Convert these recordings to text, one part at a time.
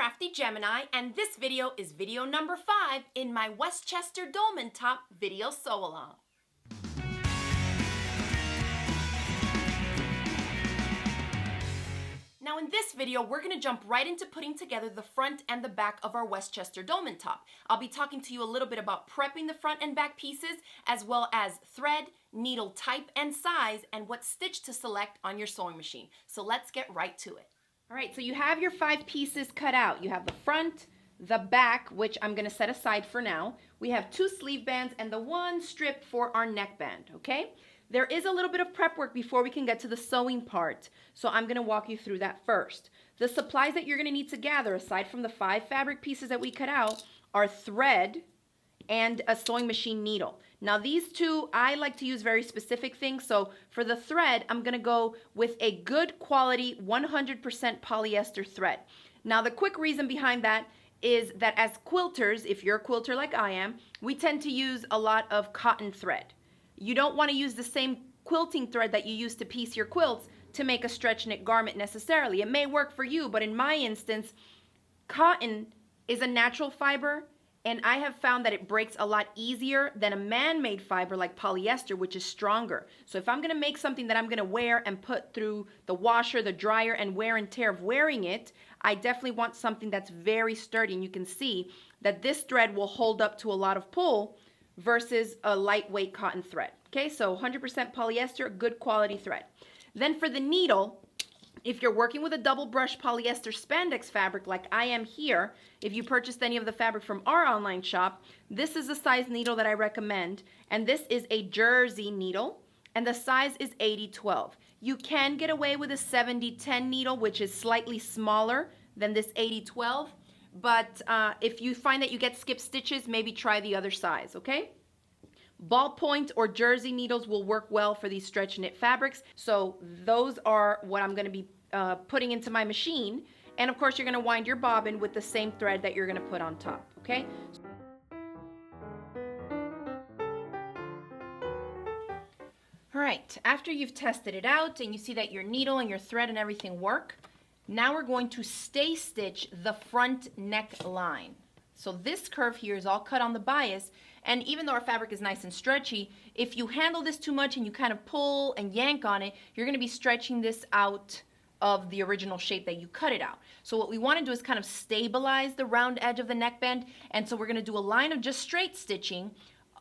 TheCraftyGemini, and this video is video number 5 in my Westchester Dolman top video sew-along. Now in this video, we're going to jump right into putting together the front and the back of our Westchester Dolman top. I'll be talking to you a little bit about prepping the front and back pieces, as well as thread, needle type and size, and what stitch to select on your sewing machine. So let's get right to it. All right, so you have your 5 pieces cut out. You have the front, the back, which I'm going to set aside for now. We have 2 sleeve bands and the 1 strip for our neckband, okay? There is a little bit of prep work before we can get to the sewing part, so I'm going to walk you through that first. The supplies that you're going to need to gather, aside from the 5 fabric pieces that we cut out, are thread and a sewing machine needle. Now these two, I like to use very specific things, so for the thread, I'm going to go with a good quality 100% polyester thread. Now the quick reason behind that is that as quilters, if you're a quilter like I am, we tend to use a lot of cotton thread. You don't want to use the same quilting thread that you use to piece your quilts to make a stretch knit garment necessarily. It may work for you, but in my instance, cotton is a natural fiber, and I have found that it breaks a lot easier than a man-made fiber like polyester, which is stronger. So if I'm going to make something that I'm going to wear and put through the washer, the dryer, and wear and tear of wearing it, I definitely want something that's very sturdy. And you can see that this thread will hold up to a lot of pull versus a lightweight cotton thread. Okay, so 100% polyester, good quality thread. Then for the needle, if you're working with a double brush polyester spandex fabric like I am here, if you purchased any of the fabric from our online shop, this is the size needle that I recommend, and this is a jersey needle, and the size is 80-12. You can get away with a 70-10 needle, which is slightly smaller than this 80-12, but if you find that you get skipped stitches, maybe try the other size, okay? Ballpoint or jersey needles will work well for these stretch knit fabrics. So those are what I'm going to be putting into my machine. And of course, you're going to wind your bobbin with the same thread that you're going to put on top, okay? All right, after you've tested it out and you see that your needle and your thread and everything work, now we're going to stay stitch the front neckline. So this curve here is all cut on the bias, and even though our fabric is nice and stretchy, if you handle this too much and you kind of pull and yank on it, you're going to be stretching this out of the original shape that you cut it out. So what we want to do is kind of stabilize the round edge of the neckband, and so we're going to do a line of just straight stitching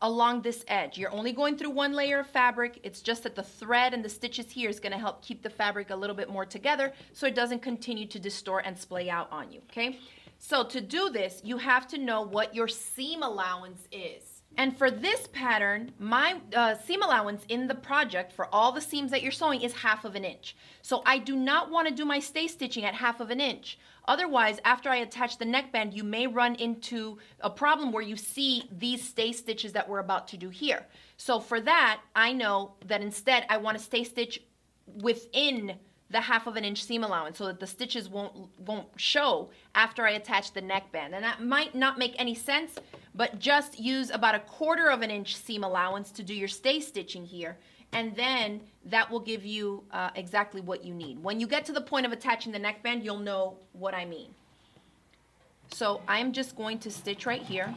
along this edge. You're only going through 1 layer of fabric. It's just that the thread and the stitches here is going to help keep the fabric a little bit more together so it doesn't continue to distort and splay out on you, okay? So to do this, you have to know what your seam allowance is. And for this pattern, my seam allowance in the project for all the seams that you're sewing is 1/2 inch. So I do not want to do my stay stitching at 1/2 inch. Otherwise, after I attach the neckband, you may run into a problem where you see these stay stitches that we're about to do here. So for that, I know that instead I want to stay stitch within the 1/2 inch seam allowance so that the stitches won't show after I attach the neckband. And that might not make any sense, but just use about 1/4 inch seam allowance to do your stay stitching here, and then that will give you exactly what you need. When you get to the point of attaching the neckband, you'll know what I mean. So I'm just going to stitch right here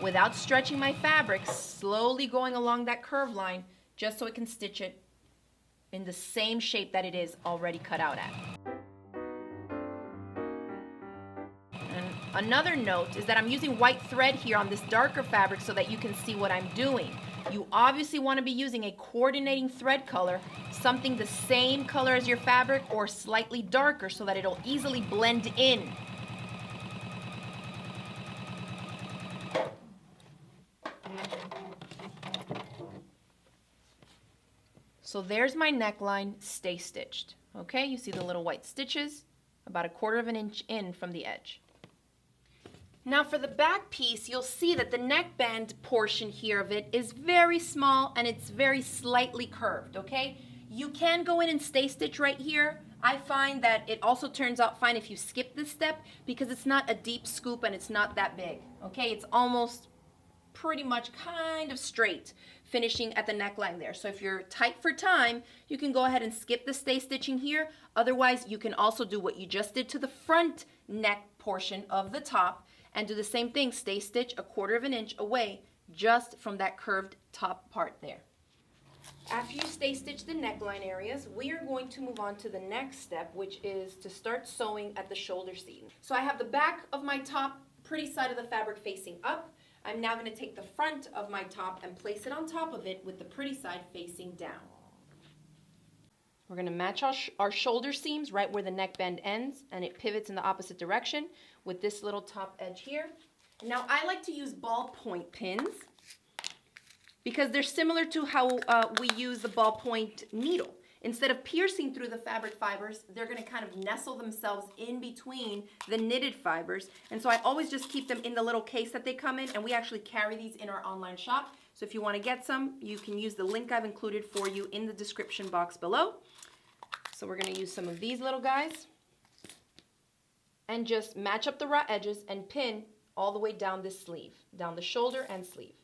without stretching my fabric, slowly going along that curve line just so I can stitch it in the same shape that it is already cut out at. And another note is that I'm using white thread here on this darker fabric so that you can see what I'm doing. You obviously want to be using a coordinating thread color, something the same color as your fabric or slightly darker so that it'll easily blend in. So there's my neckline stay stitched. Okay, you see the little white stitches, about 1/4 inch in from the edge. Now for the back piece, you'll see that the neckband portion here of it is very small and it's very slightly curved, okay? You can go in and stay stitch right here. I find that it also turns out fine if you skip this step because it's not a deep scoop and it's not that big, okay? It's almost pretty much kind of straight. finishing at the neckline there. So if you're tight for time, you can go ahead and skip the stay stitching here. Otherwise, you can also do what you just did to the front neck portion of the top and do the same thing, stay stitch 1/4 of an inch away just from that curved top part there. After you stay stitch the neckline areas, we are going to move on to the next step, which is to start sewing at the shoulder seam. So I have the back of my top, pretty side of the fabric facing up. I'm now going to take the front of my top and place it on top of it with the pretty side facing down. We're going to match our shoulder seams right where the neckband ends, and it pivots in the opposite direction with this little top edge here. Now I like to use ballpoint pins because they're similar to how we use the ballpoint needle. Instead of piercing through the fabric fibers, they're going to kind of nestle themselves in between the knitted fibers. And so I always just keep them in the little case that they come in, and we actually carry these in our online shop. So if you want to get some, you can use the link I've included for you in the description box below. So we're going to use some of these little guys and just match up the raw edges and pin all the way down this sleeve, down the shoulder and sleeve.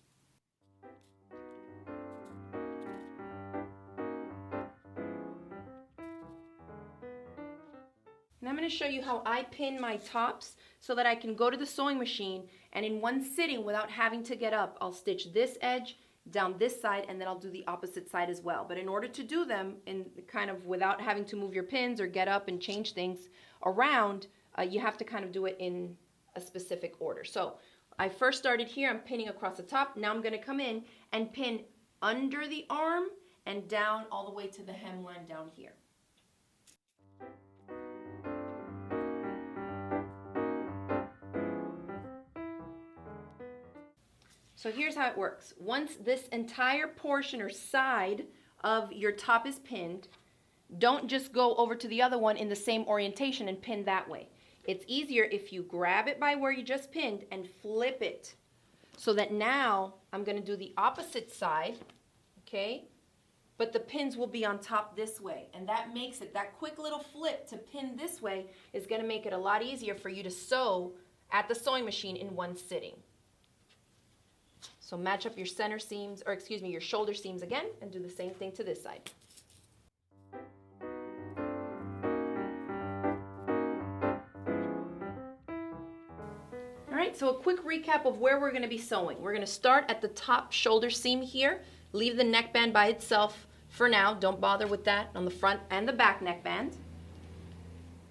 And I'm going to show you how I pin my tops so that I can go to the sewing machine and in one sitting without having to get up, I'll stitch this edge down this side and then I'll do the opposite side as well. But in order to do them in kind of without having to move your pins or get up and change things around, you have to kind of do it in a specific order. So I first started here, I'm pinning across the top. Now I'm going to come in and pin under the arm and down all the way to the hemline down here. So here's how it works. Once this entire portion or side of your top is pinned, don't just go over to the other one in the same orientation and pin that way. It's easier if you grab it by where you just pinned and flip it. So that now I'm going to do the opposite side, okay? But the pins will be on top this way. And that makes it, that quick little flip to pin this way is going to make it a lot easier for you to sew at the sewing machine in one sitting. So match up your center seams, or excuse me, your shoulder seams again, and do the same thing to this side. All right, so a quick recap of where we're going to be sewing. We're going to start at the top shoulder seam here, leave the neckband by itself for now. Don't bother with that on the front and the back neckband.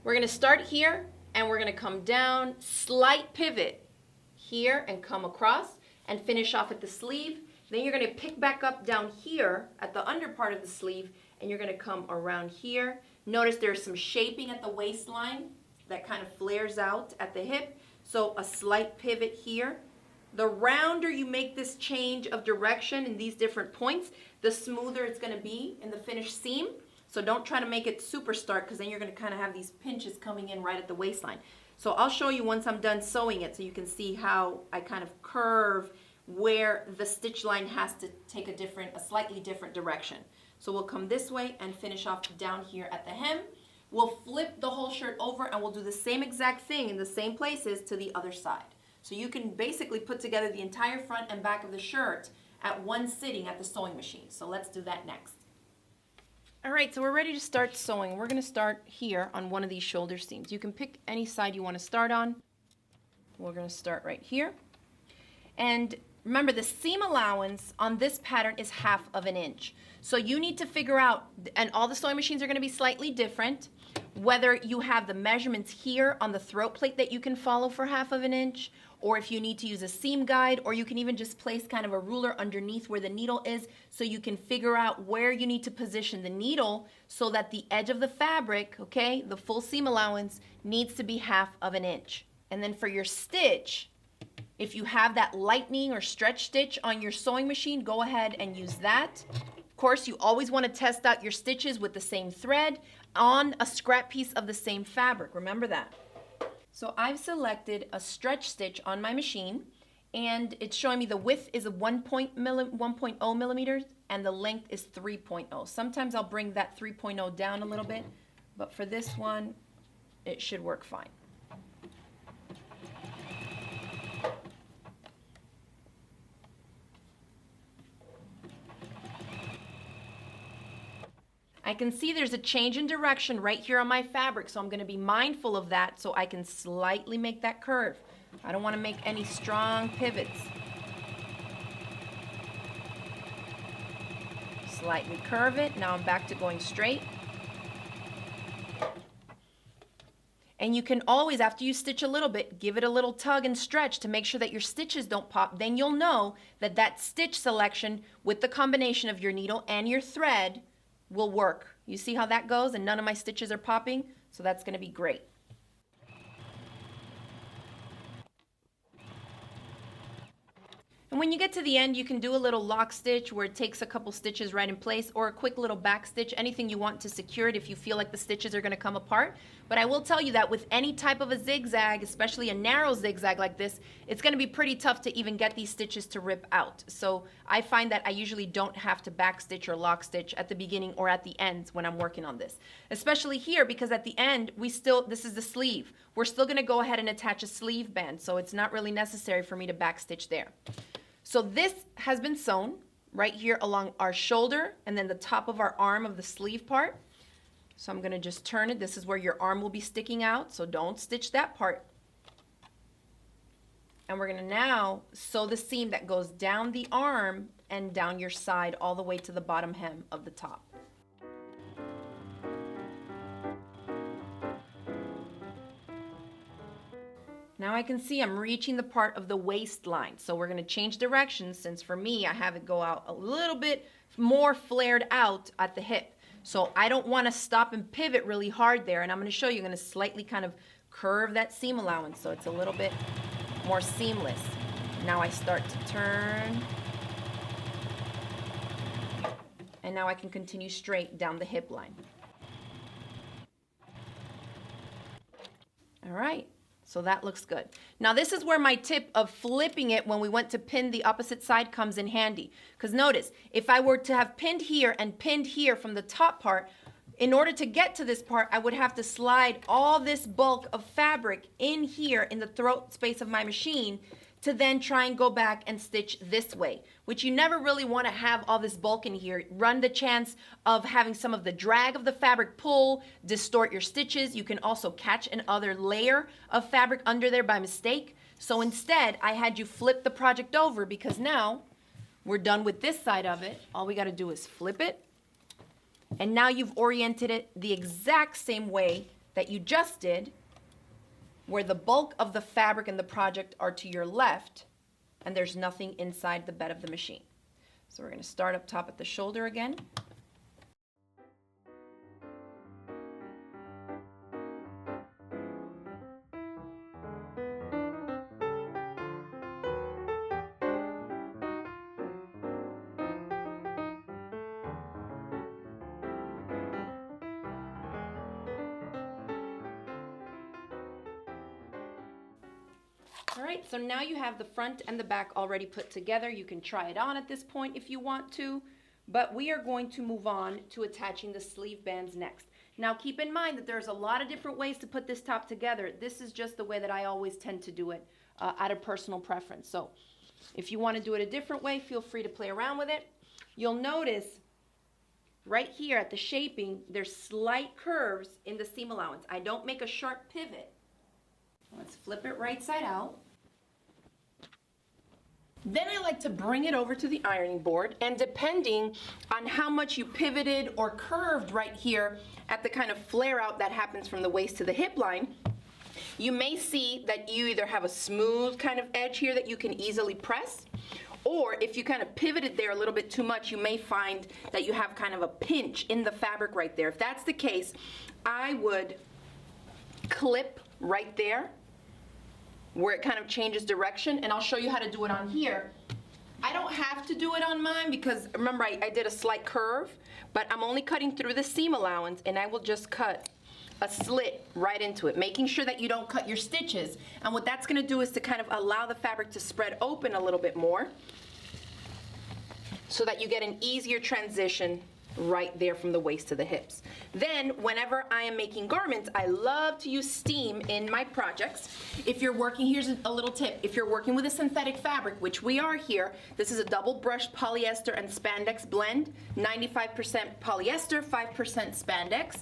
We're going to start here, and we're going to come down, slight pivot here, and come across. And finish off at the sleeve. Then you're going to pick back up down here at the under part of the sleeve and you're going to come around here. Notice there's some shaping at the waistline that kind of flares out at the hip. So a slight pivot here. The rounder you make this change of direction in these different points, the smoother it's going to be in the finished seam. So don't try to make it super stark because then you're going to kind of have these pinches coming in right at the waistline. So I'll show you once I'm done sewing it so you can see how I kind of curve where the stitch line has to take a slightly different direction. So we'll come this way and finish off down here at the hem. We'll flip the whole shirt over and we'll do the same exact thing in the same places to the other side. So you can basically put together the entire front and back of the shirt at one sitting at the sewing machine. So let's do that next. All right, so we're ready to start sewing. We're going to start here on one of these shoulder seams. You can pick any side you want to start on. We're going to start right here. And remember, the seam allowance on this pattern is 1/2 inch. So you need to figure out, and all the sewing machines are going to be slightly different, whether you have the measurements here on the throat plate that you can follow for 1/2 inch, or if you need to use a seam guide, or you can even just place kind of a ruler underneath where the needle is so you can figure out where you need to position the needle so that the edge of the fabric, okay, the full seam allowance needs to be 1/2 inch. And then for your stitch, if you have that lightning or stretch stitch on your sewing machine, go ahead and use that. Of course, you always want to test out your stitches with the same thread on a scrap piece of the same fabric. Remember that. So I've selected a stretch stitch on my machine, and it's showing me the width is 1.0 millimeters and the length is 3.0. Sometimes I'll bring that 3.0 down a little bit, but for this one, it should work fine. I can see there's a change in direction right here on my fabric, so I'm going to be mindful of that so I can slightly make that curve. I don't want to make any strong pivots. Slightly curve it. Now I'm back to going straight. And you can always, after you stitch a little bit, give it a little tug and stretch to make sure that your stitches don't pop. Then you'll know that that stitch selection with the combination of your needle and your thread will work. You see how that goes, and none of my stitches are popping? So that's going to be great. And when you get to the end, you can do a little lock stitch where it takes a couple stitches right in place, or a quick little back stitch, anything you want to secure it if you feel like the stitches are going to come apart. But I will tell you that with any type of a zigzag, especially a narrow zigzag like this, it's going to be pretty tough to even get these stitches to rip out. So I find that I usually don't have to back stitch or lock stitch at the beginning or at the ends when I'm working on this. Especially here, because at the end, this is the sleeve. We're still going to go ahead and attach a sleeve band, so it's not really necessary for me to back stitch there. So this has been sewn right here along our shoulder and then the top of our arm of the sleeve part. So I'm going to just turn it. This is where your arm will be sticking out, so don't stitch that part. And we're going to now sew the seam that goes down the arm and down your side all the way to the bottom hem of the top. Now I can see I'm reaching the part of the waistline. So we're going to change directions, since for me I have it go out a little bit more flared out at the hip. So I don't want to stop and pivot really hard there, and I'm going to show you. I'm going to slightly kind of curve that seam allowance so it's a little bit more seamless. Now I start to turn. And now I can continue straight down the hip line. All right. So that looks good. Now this is where my tip of flipping it when we went to pin the opposite side comes in handy. Because notice, if I were to have pinned here and pinned here from the top part, in order to get to this part, I would have to slide all this bulk of fabric in here in the throat space of my machine to then try and go back and stitch this way, which you never really want to have all this bulk in here. Run the chance of having some of the drag of the fabric pull, distort your stitches. You can also catch another layer of fabric under there by mistake. So instead, I had you flip the project over, because now we're done with this side of it. All we got to do is flip it. And now you've oriented it the exact same way that you just did, where the bulk of the fabric and the project are to your left, and there's nothing inside the bed of the machine. So we're going to start up top at the shoulder again. All right, so now you have the front and the back already put together. You can try it on at this point if you want to, but we are going to move on to attaching the sleeve bands next. Now keep in mind that there's a lot of different ways to put this top together. This is just the way that I always tend to do it out of personal preference. So if you want to do it a different way, feel free to play around with it. You'll notice right here at the shaping, there's slight curves in the seam allowance. I don't make a sharp pivot. Let's flip it right side out. Then I like to bring it over to the ironing board, and depending on how much you pivoted or curved right here at the kind of flare out that happens from the waist to the hip line, you may see that you either have a smooth kind of edge here that you can easily press, or if you kind of pivoted there a little bit too much, you may find that you have kind of a pinch in the fabric right there. If that's the case, I would clip right there where it kind of changes direction, and I'll show you how to do it on here. I don't have to do it on mine because remember I did a slight curve, but I'm only cutting through the seam allowance, and I will just cut a slit right into it, making sure that you don't cut your stitches. And what that's going to do is to kind of allow the fabric to spread open a little bit more so that you get an easier transition right there from the waist to the hips. Then whenever I am making garments, I love to use steam in my projects. If you're working, here's a little tip. If you're working with a synthetic fabric, which we are here, this is a double brushed polyester and spandex blend, 95% polyester, 5% spandex.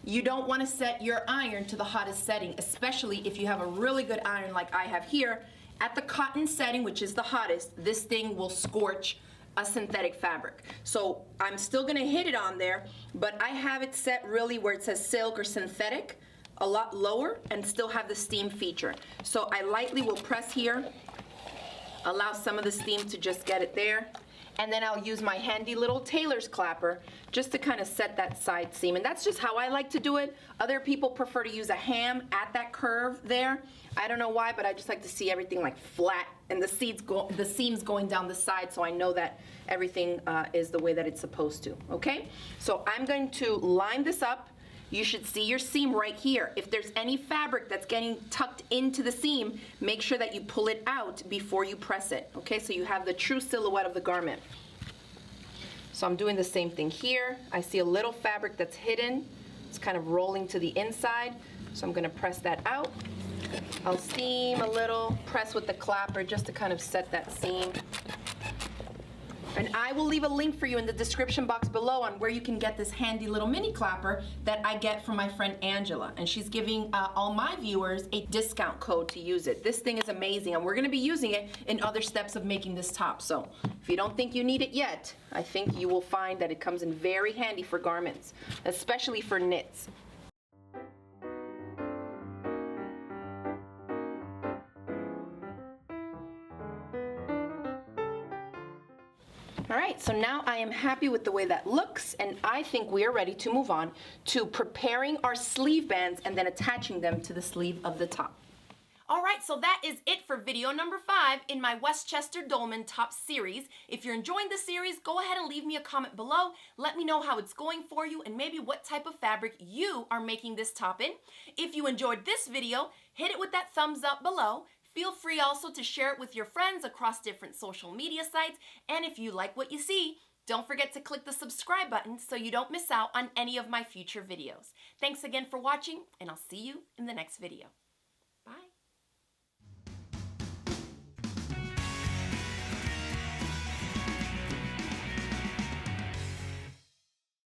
You don't want to set your iron to the hottest setting, especially if you have a really good iron like I have here. At the cotton setting, which is the hottest, this thing will scorch a synthetic fabric. So I'm still gonna hit it on there, but I have it set really where it says silk or synthetic, a lot lower, and still have the steam feature. So I lightly will press here, allow some of the steam to just get it there, and then I'll use my handy little tailor's clapper just to kind of set that side seam. And that's just how I like to do it. Other people prefer to use a ham at that curve there. I don't know why, but I just like to see everything like flat and the seams going down the side, so I know that everything is the way that it's supposed to, okay? So I'm going to line this up. You should see your seam right here. If there's any fabric that's getting tucked into the seam, make sure that you pull it out before you press it, okay? So you have the true silhouette of the garment. So I'm doing the same thing here. I see a little fabric that's hidden. It's kind of rolling to the inside, so I'm gonna press that out. I'll seam a little, press with the clapper just to kind of set that seam. And I will leave a link for you in the description box below on where you can get this handy little mini clapper that I get from my friend Angela. And she's giving all my viewers a discount code to use it. This thing is amazing, and we're gonna be using it in other steps of making this top. So if you don't think you need it yet, I think you will find that it comes in very handy for garments, especially for knits. All right, so now I am happy with the way that looks, and I think we are ready to move on to preparing our sleeve bands and then attaching them to the sleeve of the top. All right, so that is it for video number 5 in my Westchester Dolman top series. If you're enjoying the series, go ahead and leave me a comment below. Let me know how it's going for you and maybe what type of fabric you are making this top in. If you enjoyed this video, hit it with that thumbs up below. Feel free also to share it with your friends across different social media sites. And if you like what you see, don't forget to click the subscribe button so you don't miss out on any of my future videos. Thanks again for watching, and I'll see you in the next video.